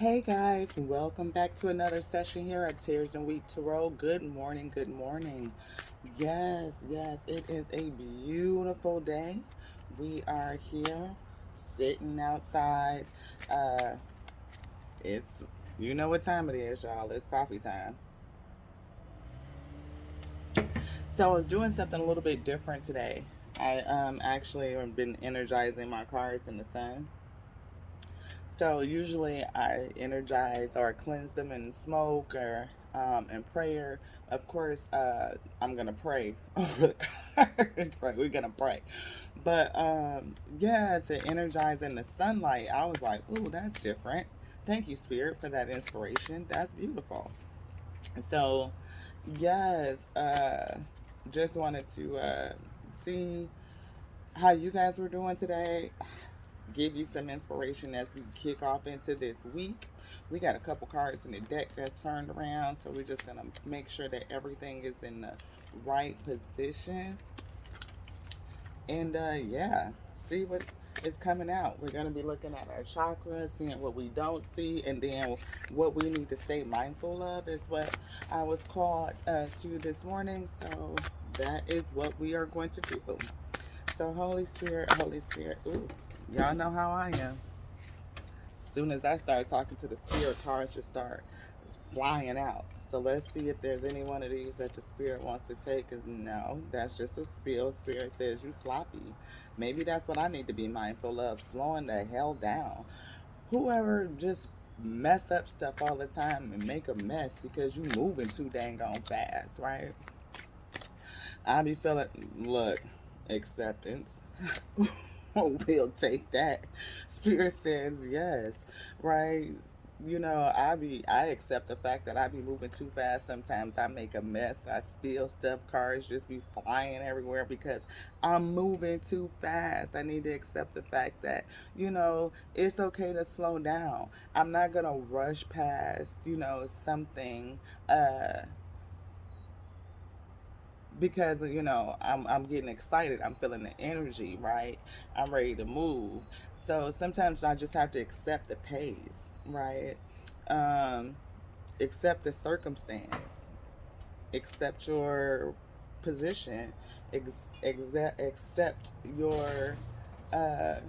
Hey guys, welcome back to another session here at Tears and Weep Tarot. Good morning, good morning. Yes, it is a beautiful day. We are here sitting outside. Uh, it's you know what time it is, y'all. It's coffee time. So I was doing something a little bit different today. I actually have been energizing my cards in the sun. So usually I energize or cleanse them in smoke or in prayer. Of course, I'm gonna pray over the cards. Right, we're gonna pray. But yeah, to energize in the sunlight, I was like, "Ooh, that's different." Thank you, Spirit, for that inspiration. That's beautiful. So yes, just wanted to see how you guys were doing today, give you some inspiration as we kick off into this week. We got a couple cards in the deck that's turned around, so we're just gonna make sure that everything is in the right position. And yeah, see what is coming out. We're gonna be looking at our chakras, seeing what we don't see, and then what we need to stay mindful of is what I was called to this morning. So that is what we are going to do. So Holy Spirit, ooh, y'all know how I am. As soon as I start talking to the spirit, cards just start flying out. So let's see if there's any one of these that the spirit wants to take. No, that's just a spill. Spirit says you sloppy. Maybe that's what I need to be mindful of, slowing the hell down. Whoever just mess up stuff all the time and make a mess because you moving too dang on fast, right? I be feeling, look, acceptance. We'll take that. Spirit says yes, right? I accept the fact that I be moving too fast. Sometimes I make a mess. I spill stuff. Cars just be flying everywhere because I'm moving too fast. I need to accept the fact that, it's okay to slow down. I'm not gonna rush past, something uh because I'm getting excited. I'm feeling the energy, right? I'm ready to move. So sometimes I just have to accept the pace, right? Um, accept the circumstance, accept your position, accept your. Uh,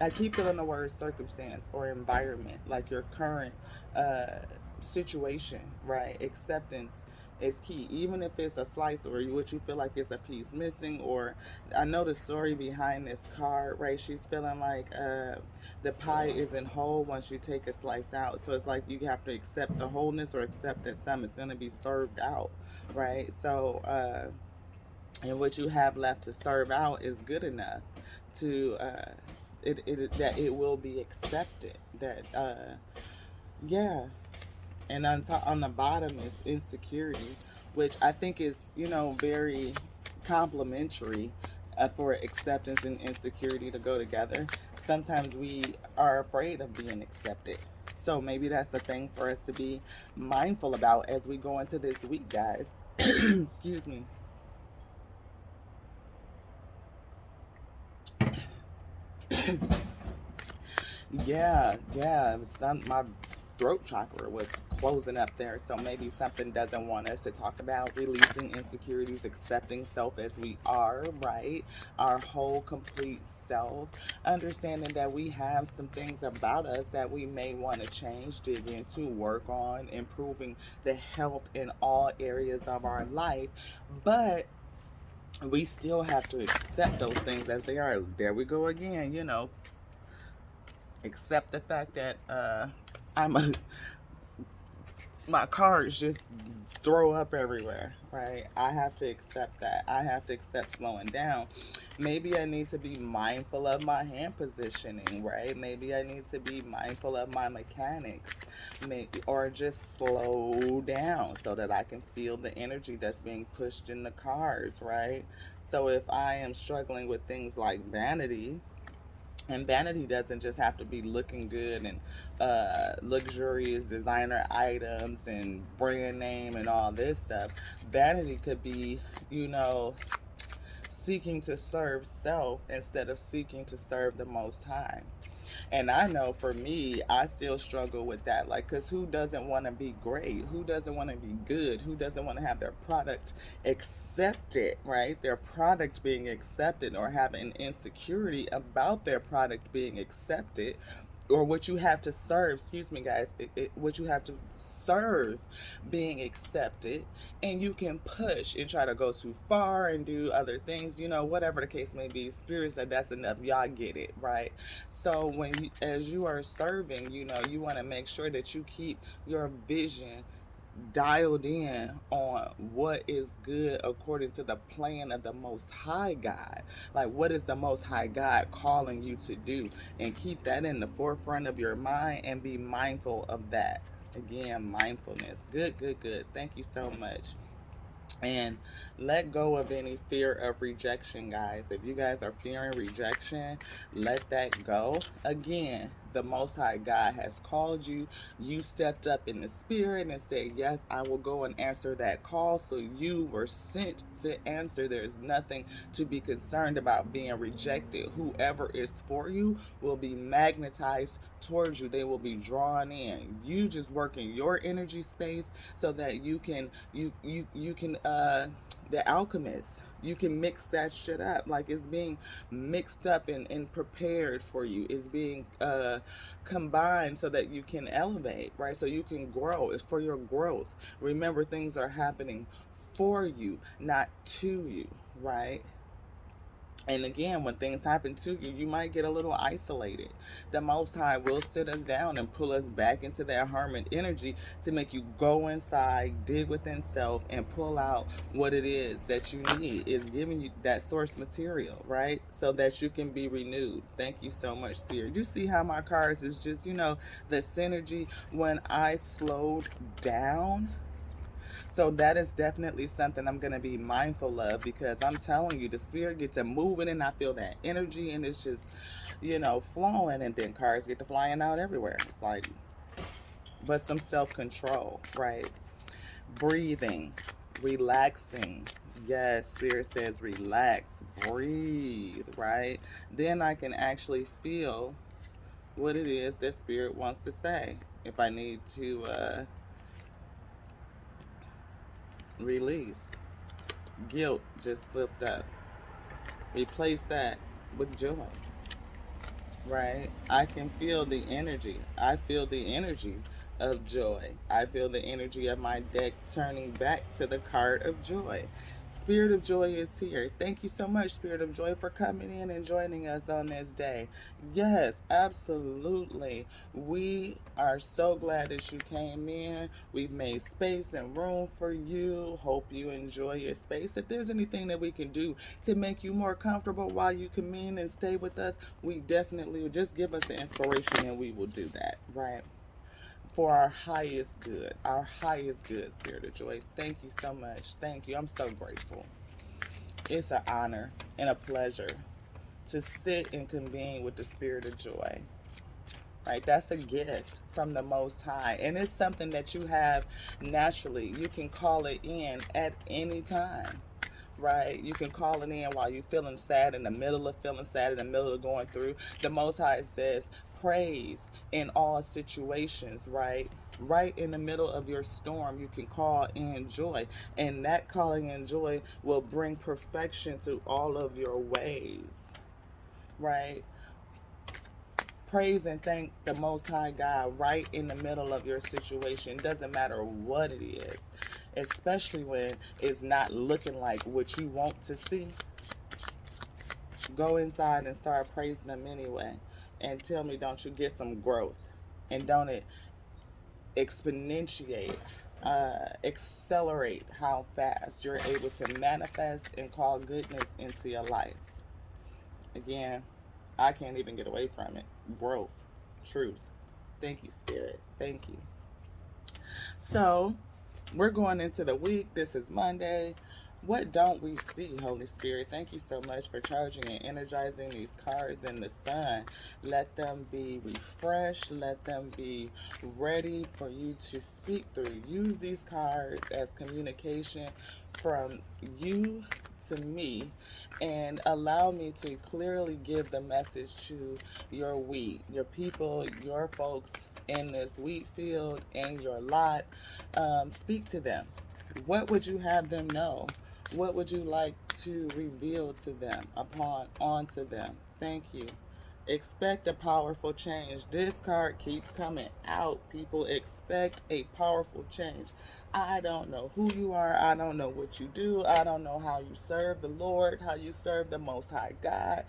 I keep feeling the word circumstance or environment, like your current uh, situation, right? Acceptance is key, even if it's a slice or what you feel like is a piece missing. Or I know the story behind this card, right? She's feeling like the pie isn't whole once you take a slice out. So it's like you have to accept the wholeness or accept that some is going to be served out, right? So, and what you have left to serve out is good enough to that it will be accepted. That yeah, and on the bottom is insecurity, which I think is very complimentary for acceptance and insecurity to go together. Sometimes we are afraid of being accepted. So maybe that's a thing for us to be mindful about as we go into this week, guys. Excuse me. Yeah. My throat chakra was closing up there, so maybe something doesn't want us to talk about releasing insecurities, accepting self as we are, right? Our whole complete self, understanding that we have some things about us that we may want to change, dig into, work on, improving the health in all areas of our life, but we still have to accept those things as they are. There we go again, accept the fact that I'm a my cards just throw up everywhere, right? I have to accept that. I have to accept slowing down. Maybe I need to be mindful of my hand positioning, right? Maybe I need to be mindful of my mechanics, maybe, or just slow down so that I can feel the energy that's being pushed in the cars, right? So if I am struggling with things like vanity, and vanity doesn't just have to be looking good and luxurious designer items and brand name and all this stuff. Vanity could be, you know, seeking to serve self instead of seeking to serve the Most High. And I know for me, I still struggle with that. Like, because who doesn't want to be great? Who doesn't want to be good? Who doesn't want to have their product accepted, right? Their product being accepted, or have an insecurity about their product being accepted, or what you have to serve, excuse me guys, what you have to serve being accepted. And you can push and try to go too far and do other things, whatever the case may be. Spirit said that's enough, y'all get it, right? So as you are serving, you want to make sure that you keep your vision dialed in on what is good according to the plan of the Most High God. Like, what is the Most High God calling you to do? And keep that in the forefront of your mind and be mindful of that. Again, mindfulness. Good, good, good. Thank you so much. And let go of any fear of rejection, guys. If you guys are fearing rejection, let that go. Again, the Most High God has called you. You stepped up in the spirit and said, yes, I will go and answer that call. So you were sent to answer. There's nothing to be concerned about being rejected. Whoever is for you will be magnetized towards you. They will be drawn in. You just work in your energy space so that you can the alchemist, you can mix that shit up. Like, it's being mixed up and prepared for you. It's being combined so that you can elevate, right? So you can grow. It's for your growth. Remember, things are happening for you, not to you, right? And again, when things happen to you, you might get a little isolated. The Most High will sit us down and pull us back into that hermit energy to make you go inside, dig within self, and pull out what it is that you need. Is giving you that source material, right? So that you can be renewed. Thank you so much, Spirit. You see how my cards is just, the synergy when I slowed down. So that is definitely something I'm going to be mindful of, because I'm telling you, the spirit gets to moving and I feel that energy, and it's just, flowing, and then cars get to flying out everywhere. It's like, but some self-control, right? Breathing, relaxing. Yes, spirit says relax, breathe, right? Then I can actually feel what it is that spirit wants to say. If I need to release. Guilt just flipped up. Replace that with joy, right? I can feel the energy. I feel the energy of joy. I feel the energy of my deck turning back to the card of joy. Spirit of Joy is here. Thank you so much, Spirit of Joy, for coming in and joining us on this day. Yes, absolutely. We are so glad that you came in. We've made space and room for you. Hope you enjoy your space. If there's anything that we can do to make you more comfortable while you come in and stay with us, we definitely will. Just give us the inspiration and we will do that, right? For our highest good, Spirit of Joy. Thank you so much. Thank you. I'm so grateful. It's an honor and a pleasure to sit and convene with the Spirit of Joy. Right? That's a gift from the Most High. And it's something that you have naturally. You can call it in at any time. Right? You can call it in while you're feeling sad, in the middle of feeling sad, in the middle of going through. The Most High says, praise in all situations, right? Right in the middle of your storm, you can call in joy. And that calling in joy will bring perfection to all of your ways, right? Praise and thank the Most High God right in the middle of your situation. Doesn't matter what it is, especially when it's not looking like what you want to see. Go inside and start praising Him anyway. And tell me, don't you get some growth? And don't it exponentiate, accelerate how fast you're able to manifest and call goodness into your life? Again, I can't even get away from it. Growth, truth. Thank you, Spirit. Thank you. So, we're going into the week. This is Monday. What don't we see, Holy Spirit? Thank you so much for charging and energizing these cars in the sun. Let them be refreshed. Let them be ready for you to speak through. Use these cards as communication from you to me, and allow me to clearly give the message to your wheat, your people, your folks in this wheat field and your lot. Speak to them. What would you have them know? What would you like to reveal to them, upon onto them? Thank you. Expect a powerful change. This card keeps coming out. People, expect a powerful change. I don't know who you are. I don't know what you do. I don't know how you serve the Lord, how you serve the Most High God.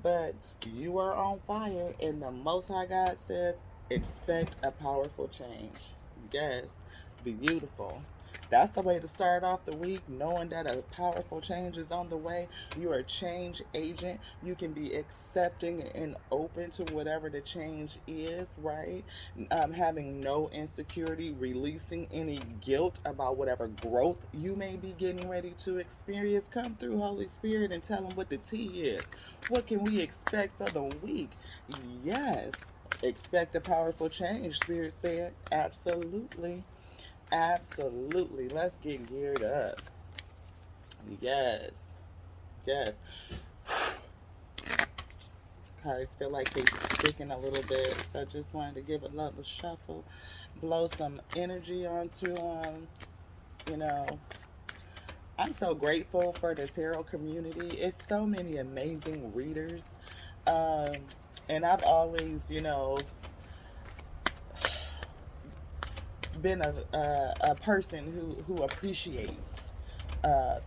But you are on fire, and the Most High God says, expect a powerful change. Yes, beautiful. That's the way to start off the week, knowing that a powerful change is on the way. You're a change agent. You can be accepting and open to whatever the change is, right? Having no insecurity, releasing any guilt about whatever growth you may be getting ready to experience. Come through, Holy Spirit, and tell them what the tea is. What can we expect for the week? Yes. Expect a powerful change, Spirit said. Absolutely. Absolutely. Let's get geared up. Yes. Yes. Cards feel like they're sticking a little bit. So I just wanted to give a little shuffle, blow some energy onto them. You know, I'm so grateful for the tarot community. It's so many amazing readers. Um, and I've always, been a person who appreciates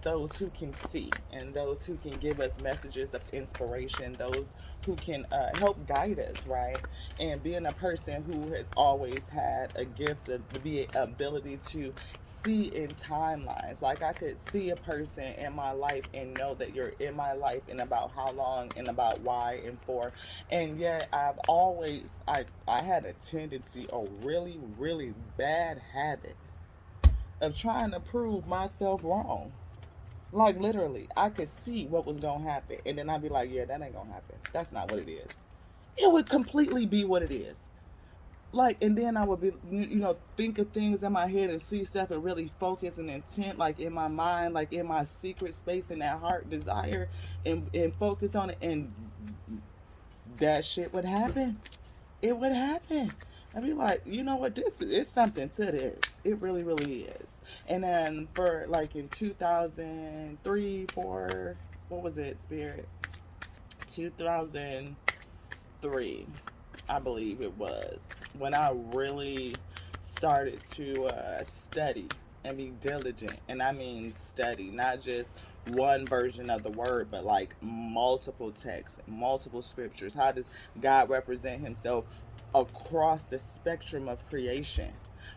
those who can see, and those who can give us messages of inspiration, those who can help guide us, right? And being a person who has always had a gift of the ability to see in timelines. Like, I could see a person in my life and know that you're in my life, and about how long, and about why and for. And yet I had a tendency, a really, really bad habit of trying to prove myself wrong. Like, literally, I could see what was gonna happen, and then I'd be like, "Yeah, that ain't gonna happen. That's not what it is." It would completely be what it is. Like, and then I would be, think of things in my head and see stuff and really focus and intent, like in my mind, like in my secret space, in that heart desire, and focus on it, and that shit would happen. It would happen. I'd be like, you know what, this is something to this. It really, really is. And then for like in 2003, 4, what was it, Spirit? 2003, I believe it was, when I really started to study and be diligent. And I mean study, not just one version of the word, but like multiple texts, multiple scriptures. How does God represent himself across the spectrum of creation,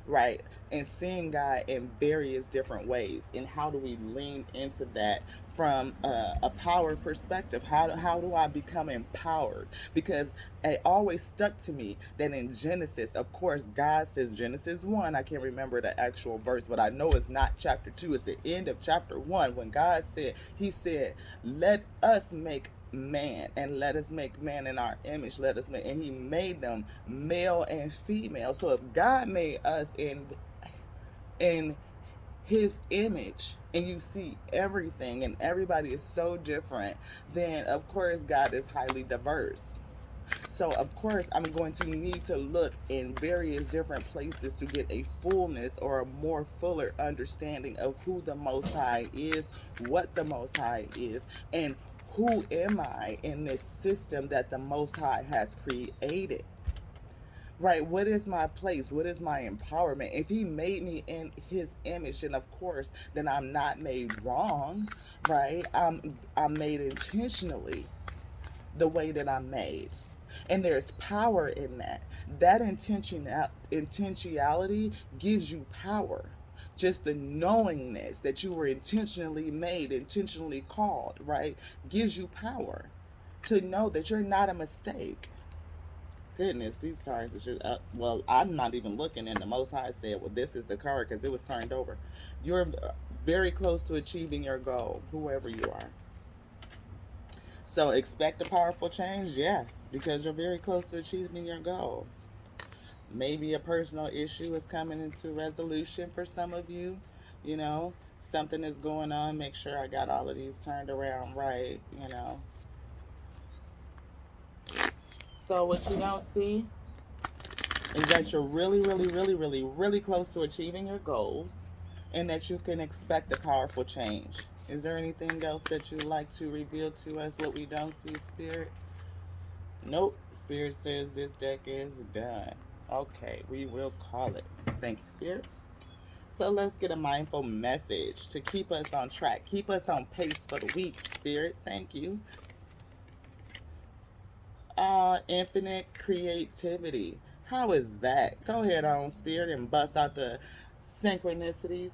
right? And seeing God in various different ways. And how do we lean into that from a power perspective? How do I become empowered? Because it always stuck to me that in Genesis, of course, God says, Genesis 1, I can't remember the actual verse, but I know it's not chapter 2, it's the end of chapter 1, when God said, he said, let us make man, and let us make man in our image, let us make, and he made them male and female. So if God made us in his image, and you see everything and everybody is so different, then of course God is highly diverse. So of course I'm going to need to look in various different places to get a fullness, or a more fuller understanding of who the Most High is, what the Most High is, and who am I in this system that the Most High has created. Right, what is my place? What is my empowerment? If he made me in his image, then of course, then I'm not made wrong, right? I'm made intentionally the way that I'm made. And there's power in that. That intentionality gives you power. Just the knowingness that you were intentionally made, intentionally called, right, gives you power to know that you're not a mistake. Goodness, these cards are just well, I'm not even looking, and the Most High said, well, this is the card because it was turned over. You're very close to achieving your goal, whoever you are. So expect a powerful change, yeah, because you're very close to achieving your goal. Maybe a personal issue is coming into resolution for some of you. You know, something is going on. Make sure I got all of these turned around right. So what you don't see is that you're really, really, really, really, really close to achieving your goals, and that you can expect a powerful change. Is there anything else that you'd like to reveal to us? What we don't see, Spirit? Nope. Spirit says this deck is done. Okay, we will call it. Thank you, Spirit. So let's get a mindful message to keep us on track, keep us on pace for the week, Spirit. Thank you. Infinite creativity. How is that? Go ahead on, Spirit, and bust out the synchronicities.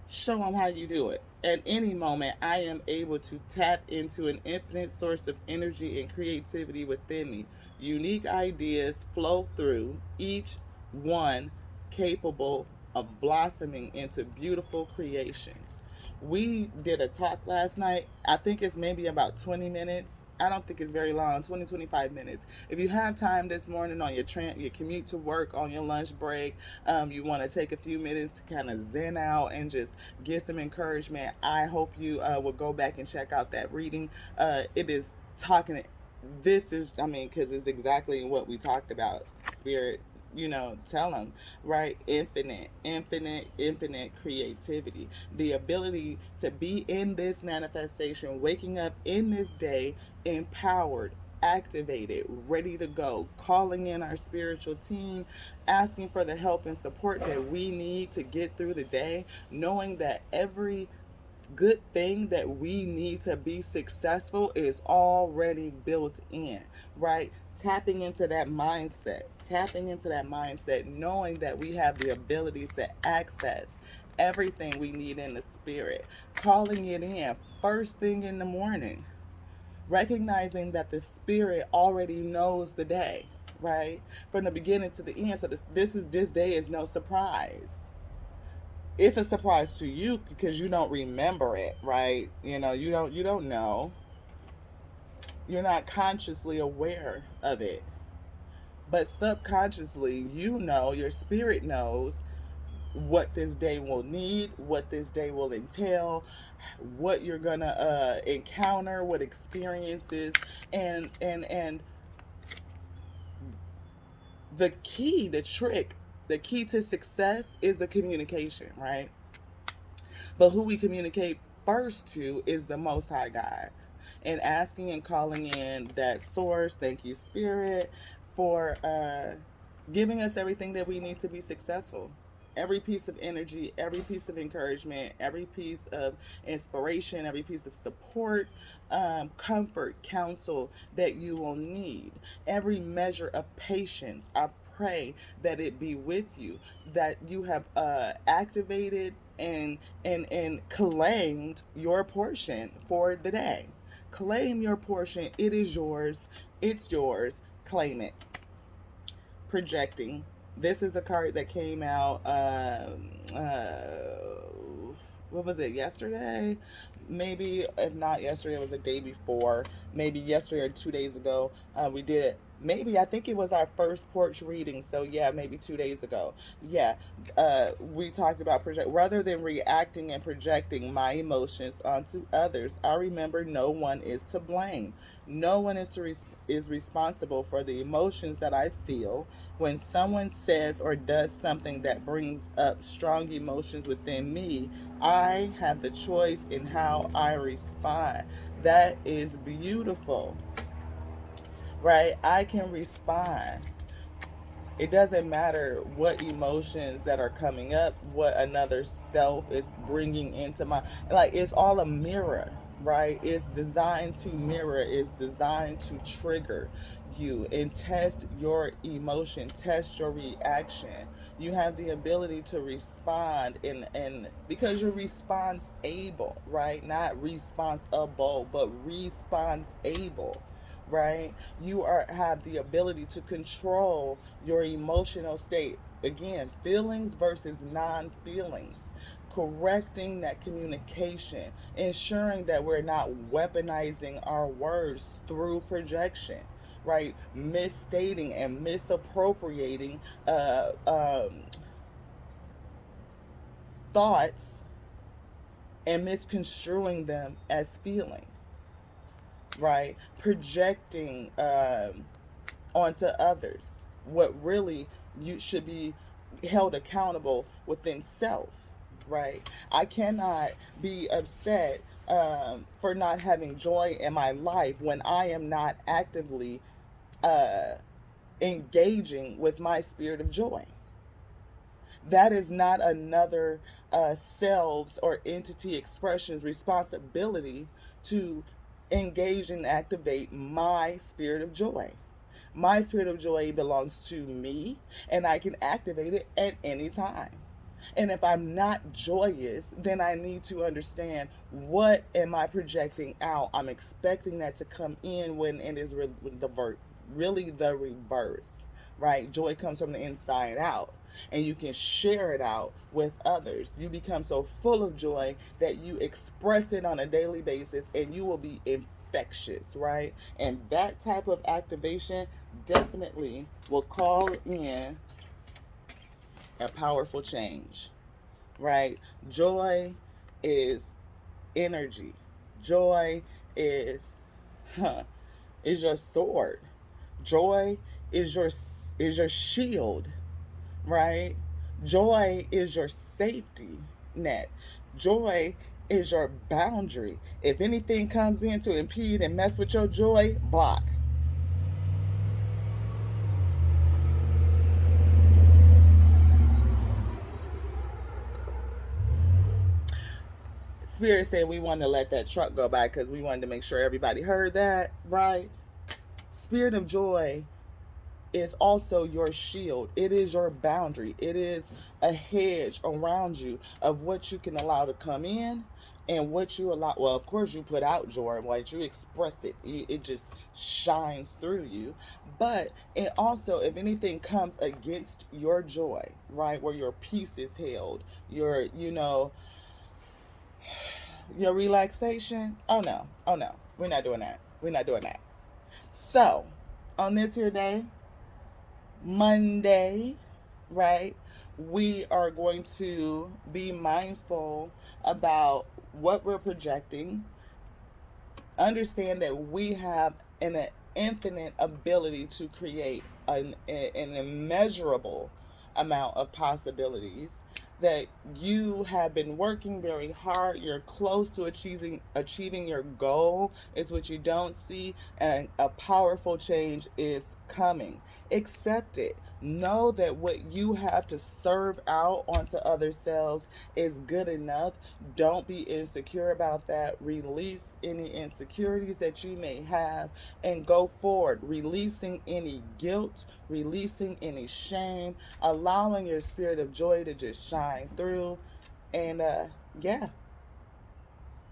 Show them how you do it. At any moment, I am able to tap into an infinite source of energy and creativity within me. Unique ideas flow through, each one capable of blossoming into beautiful creations. We did a talk last night. I think it's maybe about 20 minutes. I don't think it's very long, 20-25 minutes. If you have time this morning on your commute to work, on your lunch break, you want to take a few minutes to kind of zen out and just get some encouragement, I hope you will go back and check out that reading. It is talking, this is, I mean, because it's exactly what we talked about, Spirit. Tell them, right? Infinite, infinite, infinite creativity. The ability to be in this manifestation, waking up in this day empowered, activated, ready to go, calling in our spiritual team, asking for the help and support that we need to get through the day, knowing that every good thing that we need to be successful is already built in, right? Tapping into that mindset, knowing that we have the ability to access everything we need in the spirit, calling it in first thing in the morning, recognizing that the spirit already knows the day, right? From the beginning to the end. So this day is no surprise. It's a surprise to you because you don't remember it, right? You don't know. You're not consciously aware of it. But subconsciously, your spirit knows what this day will need, what this day will entail, what you're gonna encounter, what experiences, and the key, the key to success is the communication, right? But who we communicate first to is the Most High God. And asking and calling in that source, thank you, Spirit, for giving us everything that we need to be successful. Every piece of energy, every piece of encouragement, every piece of inspiration, every piece of support, comfort, counsel that you will need. Every measure of patience. I pray that it be with you, that you have activated and claimed your portion for the day. Claim your portion. It is yours. It's yours. Claim it. Projecting. This is a card that came out. What was it? Yesterday? Maybe if not yesterday, it was the day before. Maybe yesterday or 2 days ago. We did it. Maybe I think it was our first porch reading. So yeah, maybe 2 days ago. Yeah, we talked about project rather than reacting and projecting my emotions onto others. I remember no one is to blame. No one is responsible for the emotions that I feel when someone says or does something that brings up strong emotions within me. I have the choice in how I respond. That is beautiful, right? I can respond. It doesn't matter what emotions that are coming up, what another self is bringing into my, like, it's all a mirror, right? It's designed to mirror, it's designed to trigger you and test your emotion, test your reaction. You have the ability to respond, and because you're response able, right? Not responsible, but response able, right? You are have the ability to control your emotional state. Again, feelings versus non-feelings. correcting that communication, ensuring that we're not weaponizing our words through projection, right? Misstating and misappropriating thoughts and misconstruing them as feeling, right? Projecting onto others what really you should be held accountable within self, right? I cannot be upset for not having joy in my life when I am not actively uh, engaging with my spirit of joy. That is not another selves or entity expression's responsibility to engage and activate my spirit of joy. My spirit of joy belongs to me, and I can activate it at any time. And if I'm not joyous, then I need to understand what am I projecting out. I'm expecting that to come in when it is really the reverse, right? Joy comes from the inside out, and you can share it out with others. You become so full of joy that you express it on a daily basis, and you will be infectious, right? And that type of activation definitely will call in a powerful change, right? Joy is energy. Joy is huh, is your sword. Joy is your shield, right? Joy is your safety net. Joy is your boundary. If anything comes in to impede and mess with your joy, block. Spirit said we wanted to let that truck go by because we wanted to make sure everybody heard that, right? Spirit of joy is also your shield. It is your boundary. It is a hedge around you of what you can allow to come in and what you allow. Well, of course, you put out joy, like you express it, it just shines through you. But it also, if anything comes against your joy, right, where your peace is held, your relaxation. Oh no, oh no, we're not doing that. We're not doing that. So, on this here day, Monday, right? We are going to be mindful about what we're projecting. Understand that we have an infinite ability to create an immeasurable amount of possibilities, that you have been working very hard. You're close to achieving your goal is what you don't see, and a powerful change is coming. Accept it. Know that what you have to serve out onto other selves is good enough. Don't be insecure about that. Release any insecurities that you may have and go forward, releasing any guilt, releasing any shame, allowing your spirit of joy to just shine through. And yeah,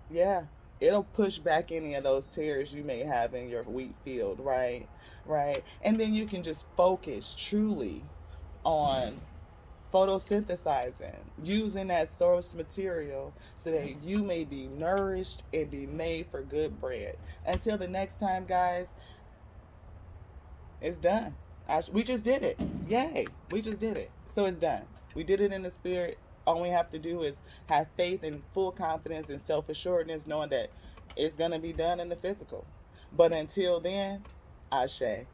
yeah, it'll push back any of those tears you may have in your wheat field, right? Right. And then you can just focus truly on photosynthesizing, using that source material so that you may be nourished and be made for good bread. Until the next time, guys, it's done. We just did it. Yay. We just did it. So it's done. We did it in the spirit. All we have to do is have faith and full confidence and self assuredness, knowing that it's going to be done in the physical. But until then, Ashe.